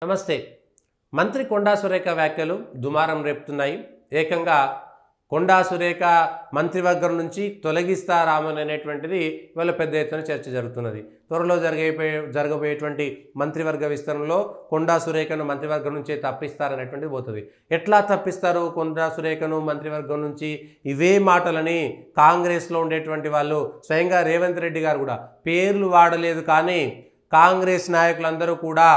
నమస్తే. మంత్రి కొండా సురేఖ వ్యాఖ్యలు దుమారం రేపుతున్నాయి. ఏకంగా కొండా సురేఖ మంత్రివర్గం నుంచి తొలగిస్తారామనేటువంటిది ఇవాళ పెద్ద ఎత్తున చర్చ జరుగుతున్నది. త్వరలో జరగబోయేటువంటి మంత్రివర్గ విస్తరణలో కొండా సురేఖను మంత్రివర్గం నుంచే తప్పిస్తారనేటువంటిది పోతుంది. ఎట్లా తప్పిస్తారు కొండా సురేఖను మంత్రివర్గం నుంచి? ఇవే మాటలని కాంగ్రెస్లో ఉండేటువంటి వాళ్ళు స్వయంగా రేవంత్ రెడ్డి గారు కూడా పేర్లు వాడలేదు, కానీ కాంగ్రెస్ నాయకులందరూ కూడా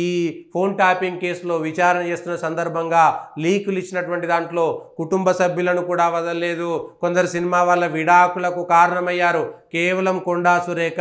ఈ ఫోన్ ట్యాపింగ్ కేసులో విచారణ చేస్తున్న సందర్భంగా లీకులు ఇచ్చినటువంటి దాంట్లో కుటుంబ సభ్యులను కూడా వదలలేదు. కొందరు సినిమా వాళ్ళ విడాకులకు కారణమయ్యారు. కేవలం కొండా సురేఖ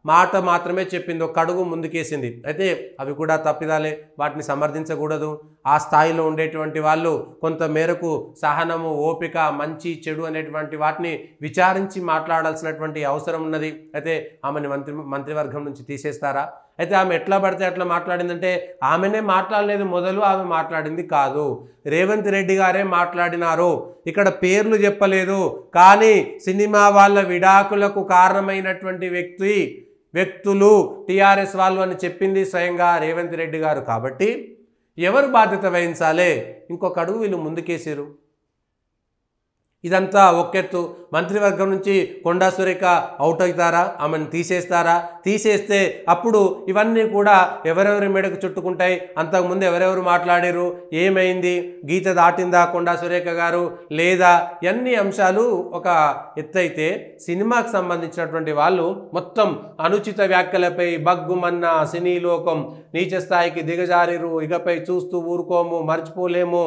మాట మాత్రమే చెప్పింది, ఒక అడుగు ముందుకేసింది. అయితే అవి కూడా తప్పిదాలే, వాటిని సమర్థించకూడదు. ఆ స్థాయిలో ఉండేటువంటి వాళ్ళు కొంత మేరకు సహనము, ఓపిక, మంచి చెడు అనేటువంటి వాటిని విచారించి మాట్లాడాల్సినటువంటి అవసరం ఉన్నది. అయితే ఆమెను మంత్రివర్గం నుంచి తీసేస్తారా? అయితే ఆమె ఎట్లా పడితే అట్లా మాట్లాడిందంటే ఆమెనే మాట్లాడలేదు, మొదలు ఆమె మాట్లాడింది కాదు, రేవంత్ రెడ్డి గారే మాట్లాడినారు. ఇక్కడ పేర్లు చెప్పలేదు, కానీ సినిమా వాళ్ళ విడాకులకు కారణమైనటువంటి వ్యక్తులు టీఆర్ఎస్ వాళ్ళు అని చెప్పింది స్వయంగా రేవంత్ రెడ్డి గారు. కాబట్టి ఎవరు బాధ్యత వహించాలి? ఇంకొక అడుగు వీళ్ళు ముందుకేసారు. ఇదంతా ఒకెత్తు. మంత్రివర్గం నుంచి కొండా సురేఖ అవుట్ అవుతారా? ఆమెను తీసేస్తారా? తీసేస్తే అప్పుడు ఇవన్నీ కూడా ఎవరెవరి మెడకు చుట్టుకుంటాయి? అంతకుముందు ఎవరెవరు మాట్లాడారు, ఏమైంది, గీత దాటిందా కొండా సురేఖ గారు లేదా? ఇవన్నీ అంశాలు ఒక ఎత్తైతే, సినిమాకు సంబంధించినటువంటి వాళ్ళు మొత్తం అనుచిత వ్యాఖ్యలపై బగ్గుమన్న సినీ లోకం నీచ స్థాయికి దిగజారిరు, ఇకపై చూస్తూ ఊరుకోము, మర్చిపోలేము,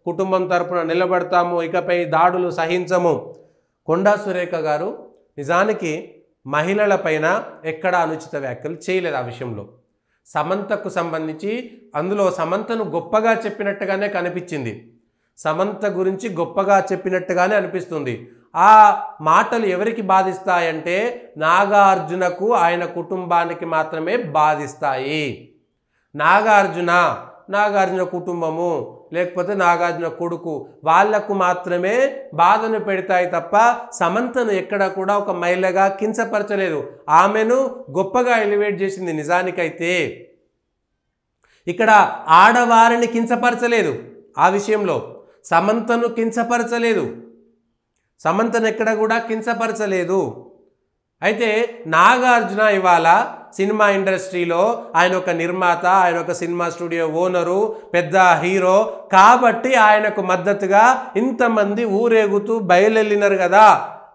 కుటుంబం తరపున నిలబడతాము, ఇకపై దాడులు సహించము. కొండా సురేఖ గారు నిజానికి మహిళలపైన ఎక్కడా అనుచిత వ్యాఖ్యలు చేయలేదు. ఆ విషయంలో సమంతకు సంబంధించి అందులో సమంతను గొప్పగా చెప్పినట్టుగానే కనిపించింది, సమంత గురించి గొప్పగా చెప్పినట్టుగానే అనిపిస్తుంది. ఆ మాటలు ఎవరికి బాధిస్తాయంటే నాగార్జునకు, ఆయన కుటుంబానికి మాత్రమే బాధిస్తాయి. నాగార్జున కుటుంబము లేకపోతే నాగార్జున కొడుకు వాళ్లకు మాత్రమే బాధను పెడతాయి తప్ప సమంతను ఎక్కడ కూడా ఒక మహిళగా కించపరచలేదు. ఆమెను గొప్పగా ఎలివేట్ చేసింది. నిజానికైతే ఇక్కడ ఆడవారిని కించపరచలేదు, ఆ విషయంలో సమంతను కించపరచలేదు, సమంతను ఎక్కడ కూడా కించపరచలేదు. అయితే నాగార్జున ఇవాళ సినిమా ఇండస్ట్రీలో ఆయన ఒక నిర్మాత, ఆయన ఒక సినిమా స్టూడియో ఓనరు, పెద్ద హీరో కాబట్టి ఆయనకు మద్దతుగా ఇంతమంది ఊరేగుతూ బయలుదేరినారు కదా.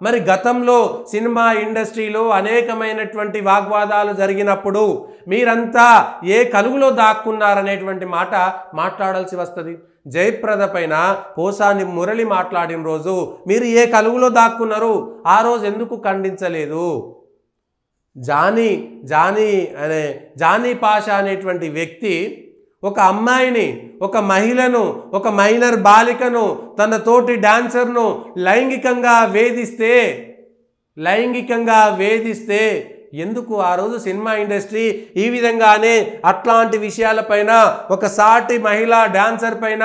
మరి గతంలో సినిమా ఇండస్ట్రీలో అనేకమైనటువంటి వాగ్వాదాలు జరిగినప్పుడు మీరంతా ఏ కలుగులో దాక్కున్నారనేటువంటి మాట మాట్లాడాల్సి వస్తుంది. జయప్రద పైన పోసాని మురళి మాట్లాడిన రోజు మీరు ఏ కలుగులో దాక్కున్నారు? ఆ రోజు ఎందుకు ఖండించలేదు? జానీ పాషా అనేటువంటి వ్యక్తి ఒక అమ్మాయిని, ఒక మహిళను, ఒక మైనర్ బాలికను, తన తోటి డాన్సర్ను లైంగికంగా వేధిస్తే ఎందుకు ఆ రోజు సినిమా ఇండస్ట్రీ ఈ విధంగానే అట్లాంటి విషయాలపైన, ఒక సాటి మహిళా డాన్సర్ పైన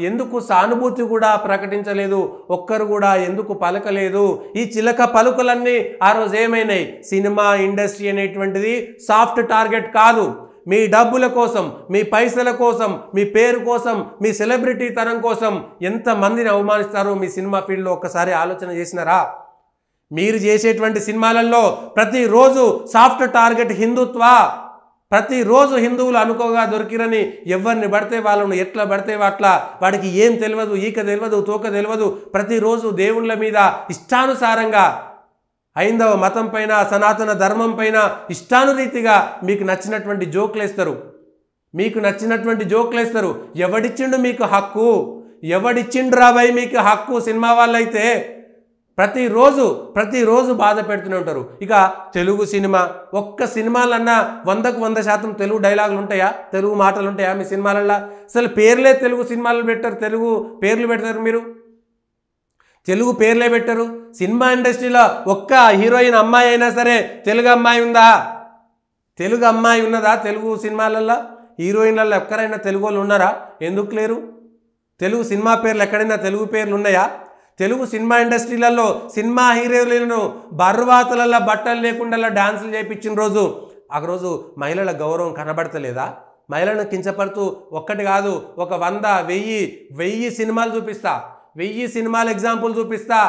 ఎందుకు సానుభూతి కూడా ప్రకటించలేదు? ఒక్కరు కూడా ఎందుకు పలకలేదు? ఈ చిలక పలుకులన్నీ ఆ రోజు ఏమైనాయి? సినిమా ఇండస్ట్రీ అనేటువంటిది సాఫ్ట్ టార్గెట్ కాదు. మీ డబ్బుల కోసం, మీ పైసల కోసం, మీ పేరు కోసం, మీ సెలబ్రిటీ తరం కోసం ఎంతమందిని అవమానిస్తారో మీ సినిమా ఫీల్డ్లో ఒక్కసారి ఆలోచన చేసినారా? మీరు చేసేటువంటి సినిమాలలో ప్రతిరోజు సాఫ్ట్ టార్గెట్ హిందుత్వ, ప్రతిరోజు హిందువులు అనుకోగా దొరికిరని ఎవరిని పడితే వాళ్ళను ఎట్లా పడితే అట్లా, వాడికి ఏం తెలియదు, ఈక తెలియదు, తోక తెలియదు, ప్రతిరోజు దేవుళ్ళ మీద ఇష్టానుసారంగా, హైందవ మతం పైన, సనాతన ధర్మం పైన ఇష్టానురీతిగా మీకు నచ్చినటువంటి జోక్లు వేస్తారు. ఎవడిచ్చిండు మీకు హక్కు? ఎవడిచ్చిండు రాబాయి మీకు హక్కు? సినిమా వాళ్ళైతే ప్రతిరోజు బాధ పెడుతూనే ఉంటారు. ఇక తెలుగు సినిమా, ఒక్క సినిమాలన్నా 100% తెలుగు డైలాగులు ఉంటాయా? తెలుగు మాటలు ఉంటాయా మీ సినిమాలల్లో? అసలు పేర్లే తెలుగు సినిమాలు పెట్టారు, తెలుగు పేర్లు పెడతారు మీరు, తెలుగు పేర్లే పెట్టరు. సినిమా ఇండస్ట్రీలో ఒక్క హీరోయిన్ అమ్మాయి అయినా సరే తెలుగు అమ్మాయి ఉందా? తెలుగు అమ్మాయి ఉన్నదా తెలుగు సినిమాలల్లో? హీరోయిన్లలో ఎక్కడైనా తెలుగు వాళ్ళు ఉన్నారా? ఎందుకు లేరు? తెలుగు సినిమా పేర్లు ఎక్కడైనా తెలుగు పేర్లు ఉన్నాయా? తెలుగు సినిమా ఇండస్ట్రీలలో సినిమా హీరోయిన్లను బర్వాతలలో బట్టలు లేకుండా డాన్సులు చేయించిన రోజు, ఆ రోజు మహిళల గౌరవం కనబడతలేదా? మహిళలను కించపడుతూ ఒక్కటి కాదు, ఒక 100, 1000 సినిమాలు చూపిస్తా, 1000 సినిమాలు ఎగ్జాంపుల్ చూపిస్తా.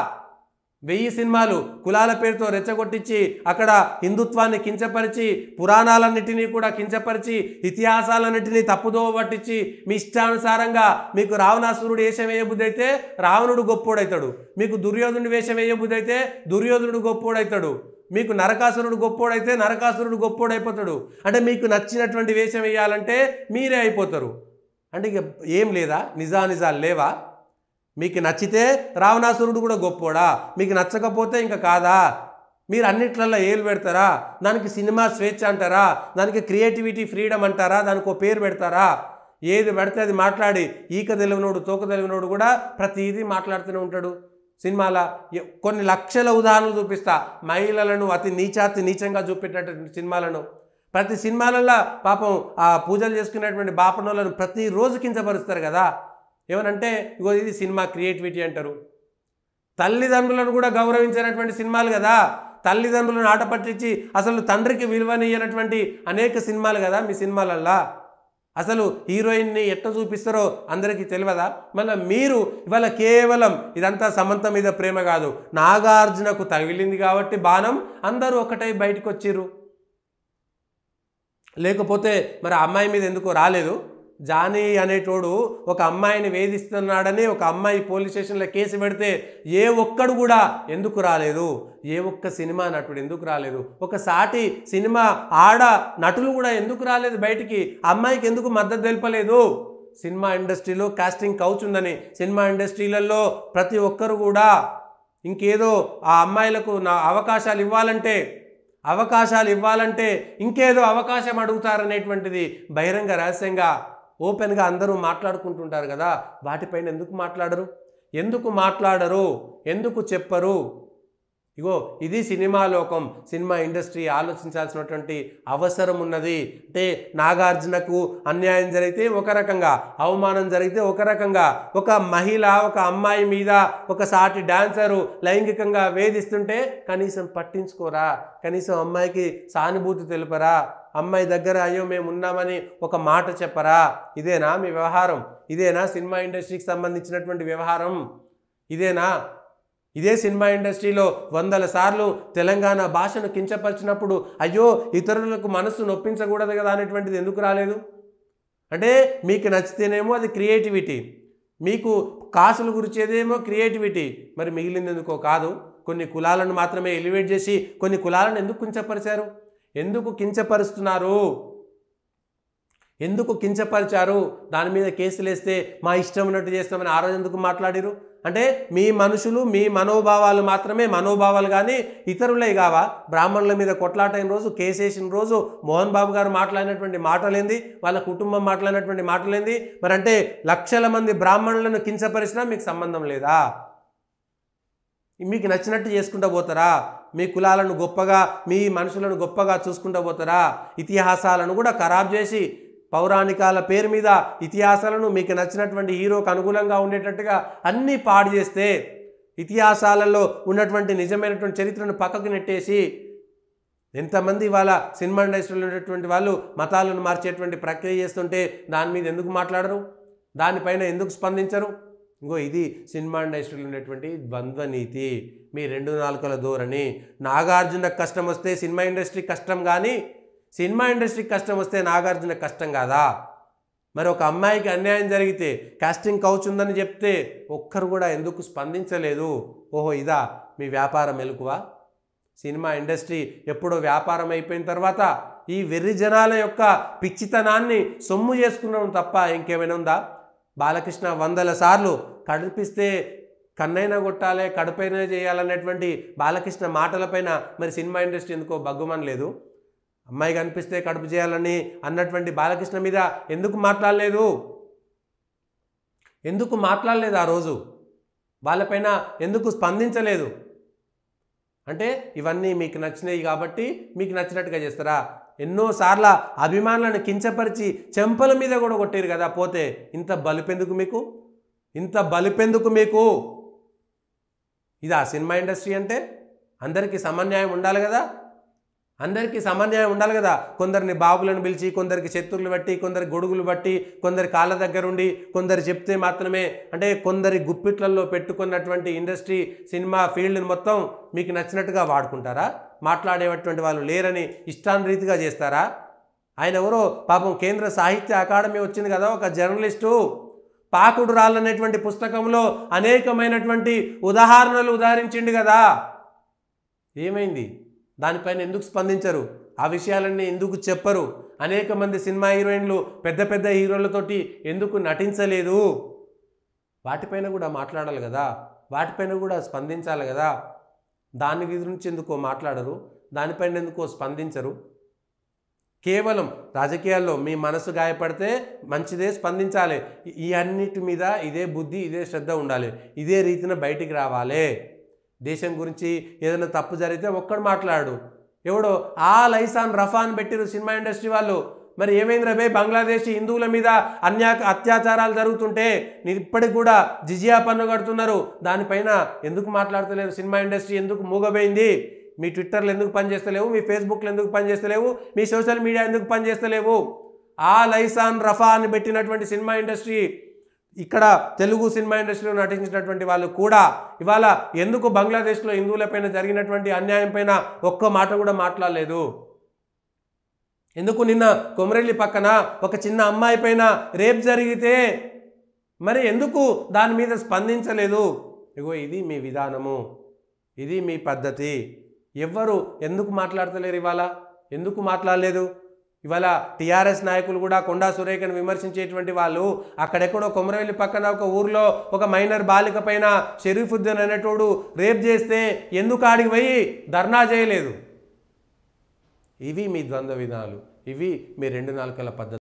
1000 సినిమాలు కులాల పేరుతో రెచ్చగొట్టించి అక్కడ హిందుత్వాన్ని కించపరిచి, పురాణాలన్నిటినీ కూడా కించపరిచి, ఇతిహాసాలన్నిటినీ తప్పుదోవ పట్టించి, మీ ఇష్టానుసారంగా మీకు రావణాసురుడు వేషం వేయబుద్దైతే రావణుడు గొప్పోడవుతాడు, మీకు దుర్యోధనుడి వేషం వేయబుద్దైతే దుర్యోధనుడు గొప్పోడవుతాడు, మీకు నరకాసురుడు గొప్పోడైతే నరకాసురుడు గొప్పోడైపోతాడు. అంటే మీకు నచ్చినటువంటి వేషం వేయాలంటే మీరే అయిపోతారు. అంటే ఇక ఏం లేదా, నిజాలు లేవా? మీకు నచ్చితే రావణాసురుడు కూడా గొప్పోడా, మీకు నచ్చకపోతే ఇంకా కాదా? మీరు అన్నిట్లలో ఏలు పెడతారా? దానికి సినిమా స్వేచ్ఛ అంటారా? దానికి క్రియేటివిటీ ఫ్రీడమ్ అంటారా? దానికి ఒక పేరు పెడతారా? ఏది పెడితే అది మాట్లాడి ఈక తెలివినోడు తోక తెలివినోడు కూడా ప్రతిదీ మాట్లాడుతూనే ఉంటాడు. సినిమాల కొన్ని లక్షల ఉదాహరణలు చూపిస్తా, మహిళలను అతి నీచంగా చూపెట్టినటువంటి సినిమాలను. ప్రతి సినిమాలలో పాపం ఆ పూజలు చేసుకునేటువంటి బాపనోళ్ళను ప్రతిరోజు కించపరుస్తారు కదా. ఏమనంటే ఇగో ఇది సినిమా క్రియేటివిటీ అంటారు. తల్లిదండ్రులను కూడా గౌరవించినటువంటి సినిమాలు కదా, తల్లిదండ్రులను ఆట పట్టించి అసలు తండ్రికి విలువనియ్యనటువంటి అనేక సినిమాలు కదా మీ సినిమాలల్లా. అసలు హీరోయిన్ని ఎట్లా చూపిస్తారో అందరికీ తెలియదా? మళ్ళీ మీరు ఇవాళ కేవలం ఇదంతా సమంత మీద ప్రేమ కాదు, నాగార్జునకు తగిలింది కాబట్టి బాణం అందరూ ఒకటై బయటకు వచ్చిర్రు. లేకపోతే మరి అమ్మాయి మీద ఎందుకో రాలేదు? జానీ అనేటోడు ఒక అమ్మాయిని వేధిస్తున్నాడని ఒక అమ్మాయి పోలీస్ స్టేషన్లో కేసు పెడితే ఏ ఒక్కడు కూడా ఎందుకు రాలేదు? ఏ ఒక్క సినిమా నటుడు ఎందుకు రాలేదు? ఒక సాటి సినిమా ఆడ నటులు కూడా ఎందుకు రాలేదు బయటికి? అమ్మాయికి ఎందుకు మద్దతు తెలపలేదు? సినిమా ఇండస్ట్రీలో కాస్టింగ్ కౌచ్ ఉందని, సినిమా ఇండస్ట్రీలలో ప్రతి ఒక్కరు కూడా ఇంకేదో ఆ అమ్మాయిలకు అవకాశాలు ఇవ్వాలంటే ఇంకేదో అవకాశం అడుగుతారనేటువంటిది బహిరంగ రహస్యంగా ఓపెన్గా అందరూ మాట్లాడుకుంటుంటారు కదా. వాటిపైన ఎందుకు మాట్లాడరు? ఎందుకు చెప్పరు? ఇగో ఇది సినిమా లోకం, సినిమా ఇండస్ట్రీ ఆలోచించాల్సినటువంటి అవసరం ఉన్నది. అంటే నాగార్జునకు అన్యాయం జరిగితే ఒక రకంగా, అవమానం జరిగితే ఒక రకంగా, ఒక మహిళ ఒక అమ్మాయి మీద ఒక సాటి డాన్సరు లైంగికంగా వేధిస్తుంటే కనీసం పట్టించుకోరా? కనీసం అమ్మాయికి సానుభూతి తెలుపరా? అమ్మాయి దగ్గర అయ్యో మేము ఉన్నామని ఒక మాట చెప్పరా? ఇదేనా మీ వ్యవహారం? ఇదేనా సినిమా ఇండస్ట్రీకి సంబంధించినటువంటి వ్యవహారం? ఇదే సినిమా ఇండస్ట్రీలో 100 సార్లు తెలంగాణ భాషను కించపరిచినప్పుడు అయ్యో ఇతరులకు మనసు నొప్పించకూడదు కదా అనేటువంటిది ఎందుకు రాలేదు? అంటే మీకు నచ్చితేనేమో అది క్రియేటివిటీ, మీకు కాసులు గురిచేదేమో క్రియేటివిటీ, మరి మిగిలింది ఎందుకో కాదు. కొన్ని కులాలను మాత్రమే ఎలివేట్ చేసి కొన్ని కులాలను ఎందుకు కించపరిచారు? ఎందుకు కించపరుస్తున్నారు? ఎందుకు కించపరిచారు? దాని మీద కేసులు వేస్తే మా ఇష్టం ఉన్నట్టు చేస్తామని ఆ రోజు ఎందుకు మాట్లాడిరు? అంటే మీ మనుషులు మీ మనోభావాలు మాత్రమే మనోభావాలు, కానీ ఇతరులే కావా? బ్రాహ్మణుల మీద కొట్లాటైన రోజు, కేసేసిన రోజు మోహన్ బాబు గారు మాట్లాడినటువంటి మాటలేంది? వాళ్ళ కుటుంబం మాట్లాడినటువంటి మాటలేంది? మరి అంటే లక్షల మంది బ్రాహ్మణులను కించపరిచినా మీకు సంబంధం లేదా? మీకు నచ్చినట్టు చేసుకుంటూ పోతారా? మీ కులాలను గొప్పగా, మీ మనుషులను గొప్పగా చూసుకుంటూ పోతారా? ఇతిహాసాలను కూడా ఖరాబ్ చేసి, పౌరాణికాల పేరు మీద ఇతిహాసాలను మీకు నచ్చినటువంటి హీరోకు అనుకూలంగా ఉండేటట్టుగా అన్నీ పాడు చేస్తే, ఇతిహాసాలలో ఉన్నటువంటి నిజమైనటువంటి చరిత్రను పక్కకు నెట్టేసి, ఎంతమంది ఇవాళ సినిమా ఇండస్ట్రీలో ఉన్నటువంటి వాళ్ళు మతాలను మార్చేటువంటి ప్రక్రియ చేస్తుంటే దాని మీద ఎందుకు మాట్లాడరు? దానిపైన ఎందుకు స్పందించరు? ఇంకో ఇది సినిమా ఇండస్ట్రీలో ఉన్నటువంటి ద్వంద్వ నీతి, మీ 2 నాలుకల ధోరణి. నాగార్జునకు కష్టం వస్తే సినిమా ఇండస్ట్రీ కష్టం, కానీ సినిమా ఇండస్ట్రీకి కష్టం వస్తే నాగార్జున కష్టం కాదా? మరి ఒక అమ్మాయికి అన్యాయం జరిగితే కాస్టింగ్ కౌచ్ ఉందని చెప్తే ఒక్కరు కూడా ఎందుకు స్పందించలేదు? ఓహో ఇదా మీ వ్యాపారం మెలకువా? సినిమా ఇండస్ట్రీ ఎప్పుడో వ్యాపారం అయిపోయిన తర్వాత ఈ వెర్రి జనాల యొక్క పిచ్చితనాన్ని సొమ్ము చేసుకున్నాం తప్ప ఇంకేమైనా ఉందా? బాలకృష్ణ 100 సార్లు కడిపిస్తే కన్నైనా కొట్టాలి, కడుపైనా చేయాలనేటువంటి బాలకృష్ణ మాటలపైన మరి సినిమా ఇండస్ట్రీ ఎందుకో బగ్గుమనలేదు? అమ్మాయి కనిపిస్తే కడుపు చేయాలని అన్నటువంటి బాలకృష్ణ మీద ఎందుకు మాట్లాడలేదు? ఆ రోజు వాళ్ళపైన ఎందుకు స్పందించలేదు? అంటే ఇవన్నీ మీకు నచ్చినాయి కాబట్టి మీకు నచ్చినట్టుగా చేస్తారా? ఎన్నోసార్ల అభిమానులను కించపరిచి చెంపల మీద కూడా కొట్టారు కదా. పోతే ఇంత బలిపెందుకు మీకు? ఇదా సినిమా ఇండస్ట్రీ అంటే? అందరికీ సమన్యాయం ఉండాలి కదా. అందరికీ సమన్వయం ఉండాలి కదా. కొందరిని బాబులను పిలిచి, కొందరికి శత్రువులు బట్టి, కొందరికి గొడుగులు బట్టి, కొందరి కాళ్ళ దగ్గరుండి, కొందరు చెప్తే మాత్రమే, అంటే కొందరి గుప్పిట్లలో పెట్టుకున్నటువంటి ఇండస్ట్రీ సినిమా ఫీల్డ్ని మొత్తం మీకు నచ్చినట్టుగా వాడుకుంటారా? మాట్లాడేటువంటి వాళ్ళు లేరని ఇష్టానురీతిగా చేస్తారా? ఆయన ఎవరో పాపం కేంద్ర సాహిత్య అకాడమీ వచ్చింది కదా, ఒక జర్నలిస్టు పాకుడు రాళ్ళనేటువంటి పుస్తకంలో అనేకమైనటువంటి ఉదాహరణలు ఉదాహరించిండు కదా. ఏమైంది? దానిపైన ఎందుకు స్పందించరు? ఆ విషయాలన్నీ ఎందుకు చెప్పరు? అనేక మంది సినిమా హీరోయిన్లు పెద్ద పెద్ద హీరోలతోటి ఎందుకు నటించలేదు? వాటిపైన కూడా మాట్లాడాలి కదా, వాటిపైన కూడా స్పందించాలి కదా. దాని గురించి ఎందుకో మాట్లాడరు, దానిపైన ఎందుకో స్పందించరు. కేవలం రాజకీయాల్లో మీ మనసు గాయపడితే మంచిదే, స్పందించాలి. ఈ అన్నిటి మీద ఇదే బుద్ధి, ఇదే శ్రద్ధ ఉండాలి, ఇదే రీతిన బయటికి రావాలి. దేశం గురించి ఏదైనా తప్పు జరిగితే ఒక్కడు మాట్లాడు. ఎవడో లైసాన్ రఫాన్ పెట్టిరు సినిమా ఇండస్ట్రీ వాళ్ళు. మరి ఏమైంది రే, బంగ్లాదేశీ హిందువుల మీద అత్యాచారాలు జరుగుతుంటే ఇప్పటికి కూడా జిజియా పన్ను కడుతున్నారు. దానిపైన ఎందుకు మాట్లాడతలేరు? సినిమా ఇండస్ట్రీ ఎందుకు మూగబోయింది? మీ ట్విట్టర్లు ఎందుకు పనిచేస్తలేవు? మీ ఫేస్బుక్లు ఎందుకు పనిచేస్తలేవు? మీ సోషల్ మీడియా ఎందుకు పనిచేస్తలేవు? లైసాన్ రఫా అని పెట్టినటువంటి సినిమా ఇండస్ట్రీ, ఇక్కడ తెలుగు సినిమా ఇండస్ట్రీలో నటించినటువంటి వాళ్ళు కూడా ఇవాళ ఎందుకు బంగ్లాదేశ్లో హిందువులపైన జరిగినటువంటి అన్యాయం పైన ఒక్క మాట కూడా మాట్లాడలేదు? ఎందుకు నిన్న కొమరెల్లి పక్కన ఒక చిన్న అమ్మాయి పైన రేప్ జరిగితే మరి ఎందుకు దాని మీద స్పందించలేదు? ఇగో ఇది మీ విధానము, ఇది మీ పద్ధతి. ఎవ్వరు ఎందుకు మాట్లాడతలేరు? ఇవాళ ఎందుకు మాట్లాడలేదు? ఇవాళ టీఆర్ఎస్ నాయకులు కూడా కొండా సురేఖను విమర్శించేటువంటి వాళ్ళు అక్కడెక్కడో కొమరవెల్లి పక్కన ఒక ఊర్లో ఒక మైనర్ బాలిక పైన షరీఫుద్దీన్ అనేటోడు రేప్ చేస్తే ఎందుకు ఆడికి పోయి ధర్నా చేయలేదు? ఇవి మీ ద్వంద్వ విధానాలు, ఇవి మీ రెండు నాలుకల పద్ధతి.